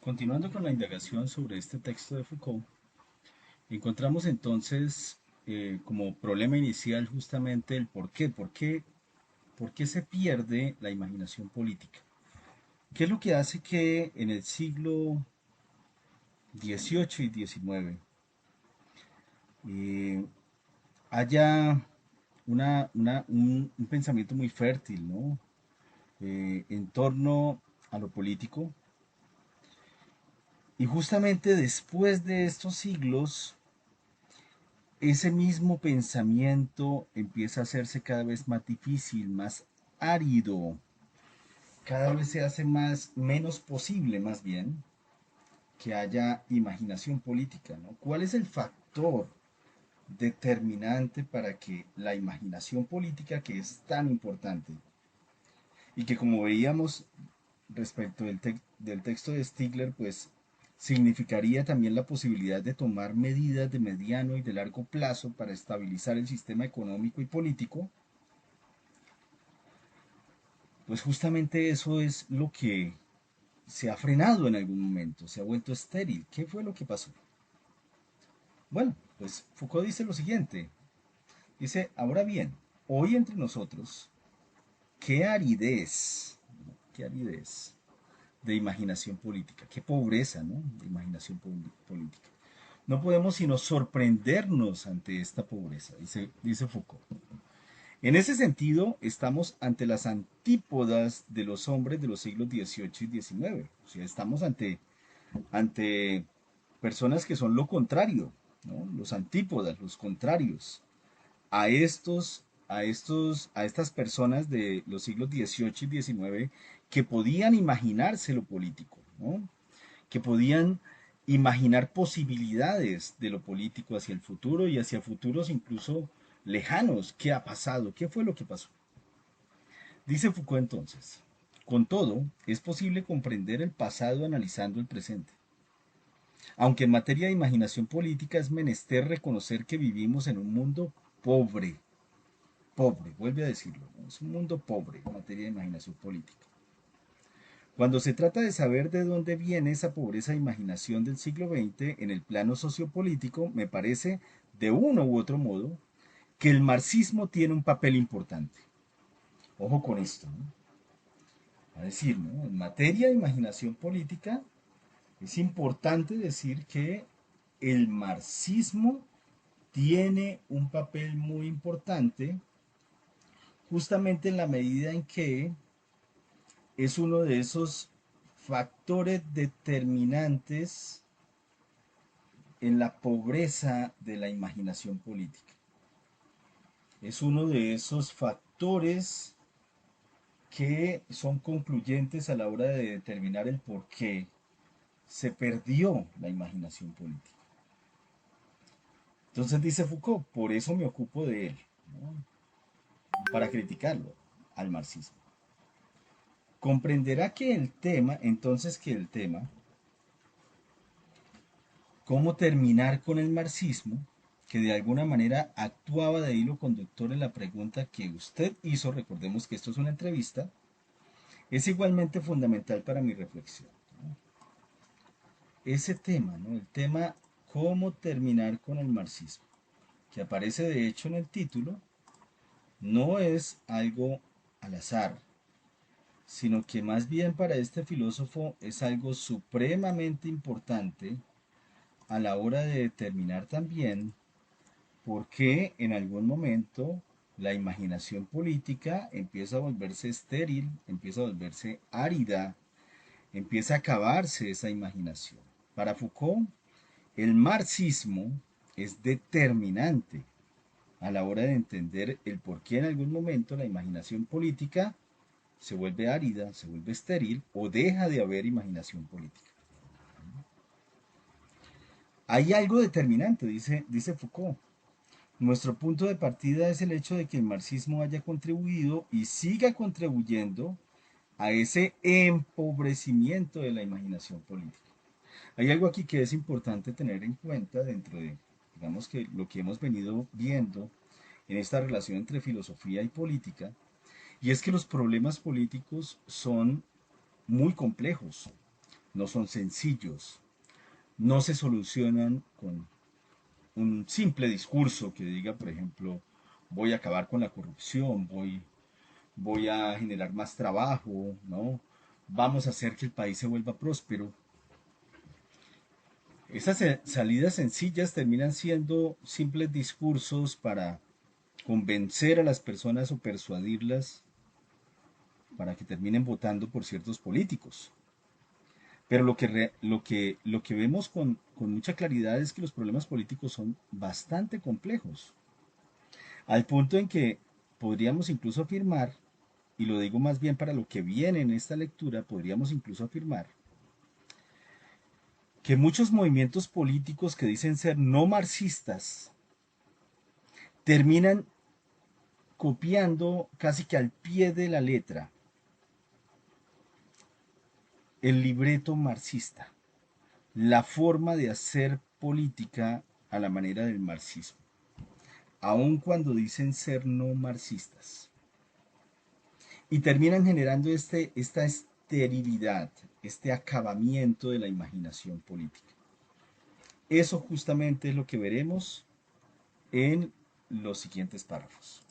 Continuando con la indagación sobre este texto de Foucault, encontramos entonces como problema inicial justamente el por qué se pierde la imaginación política. ¿Qué es lo que hace que en el siglo XVIII y XIX eh, haya un pensamiento muy fértil, ¿no? En torno a lo político? Y justamente después de estos siglos, ese mismo pensamiento empieza a hacerse cada vez más difícil, más árido, cada vez se hace menos posible más bien que haya imaginación política, ¿no? ¿Cuál es el factor determinante para que la imaginación política, que es tan importante y que como veíamos respecto del texto de Stigler, pues significaría también la posibilidad de tomar medidas de mediano y de largo plazo para estabilizar el sistema económico y político? Pues justamente eso es lo que se ha frenado en algún momento, se ha vuelto estéril. ¿Qué fue lo que pasó? Bueno, pues Foucault dice lo siguiente, dice, ahora bien, hoy entre nosotros, qué aridez, qué aridez de imaginación política, qué pobreza, ¿no? De imaginación política. No podemos sino sorprendernos ante esta pobreza, dice Foucault. En ese sentido, estamos ante las antípodas de los hombres de los siglos XVIII y XIX. O sea, estamos ante personas que son lo contrario, ¿no? Los antípodas, los contrarios a estas personas de los siglos XVIII y XIX que podían imaginarse lo político, ¿no? Que podían imaginar posibilidades de lo político hacia el futuro y hacia futuros incluso lejanos. ¿Qué ha pasado? ¿Qué fue lo que pasó? Dice Foucault entonces, con todo, es posible comprender el pasado analizando el presente. Aunque en materia de imaginación política es menester reconocer que vivimos en un mundo pobre, pobre, vuelve a decirlo, ¿no? Es un mundo pobre en materia de imaginación política. Cuando se trata de saber de dónde viene esa pobreza de imaginación del siglo XX en el plano sociopolítico, me parece, de uno u otro modo, que el marxismo tiene un papel importante. Ojo con esto, ¿no? A decir, ¿no? En materia de imaginación política, es importante decir que el marxismo tiene un papel muy importante justamente en la medida en que es uno de esos factores determinantes en la pobreza de la imaginación política. Es uno de esos factores que son concluyentes a la hora de determinar el por qué se perdió la imaginación política. Entonces dice Foucault, por eso me ocupo de él, ¿no? Para criticarlo al marxismo. Comprenderá que el tema, entonces que el tema, cómo terminar con el marxismo, que de alguna manera actuaba de hilo conductor en la pregunta que usted hizo, recordemos que esto es una entrevista, es igualmente fundamental para mi reflexión. Ese tema, ¿no? El tema cómo terminar con el marxismo, que aparece de hecho en el título, no es algo al azar, sino que más bien para este filósofo es algo supremamente importante a la hora de determinar también por qué en algún momento la imaginación política empieza a volverse estéril, empieza a volverse árida, empieza a acabarse esa imaginación. Para Foucault, el marxismo es determinante a la hora de entender el por qué en algún momento la imaginación política se vuelve árida, se vuelve estéril o deja de haber imaginación política. Hay algo determinante, dice Foucault. Nuestro punto de partida es el hecho de que el marxismo haya contribuido y siga contribuyendo a ese empobrecimiento de la imaginación política. Hay algo aquí que es importante tener en cuenta dentro de, digamos que lo que hemos venido viendo en esta relación entre filosofía y política, y es que los problemas políticos son muy complejos. no son sencillos, no se solucionan con un simple discurso que diga, por ejemplo, voy a acabar con la corrupción, voy a generar más trabajo, ¿no? Vamos a hacer que el país se vuelva próspero. Esas salidas sencillas terminan siendo simples discursos para convencer a las personas o persuadirlas para que terminen votando por ciertos políticos. Pero lo que vemos con mucha claridad es que los problemas políticos son bastante complejos, al punto en que podríamos incluso afirmar, y lo digo más bien para lo que viene en esta lectura, podríamos incluso afirmar que muchos movimientos políticos que dicen ser no marxistas terminan copiando casi que al pie de la letra el libreto marxista, la forma de hacer política a la manera del marxismo, aun cuando dicen ser no marxistas. Y terminan generando esta esterilidad, este acabamiento de la imaginación política. Eso justamente es lo que veremos en los siguientes párrafos.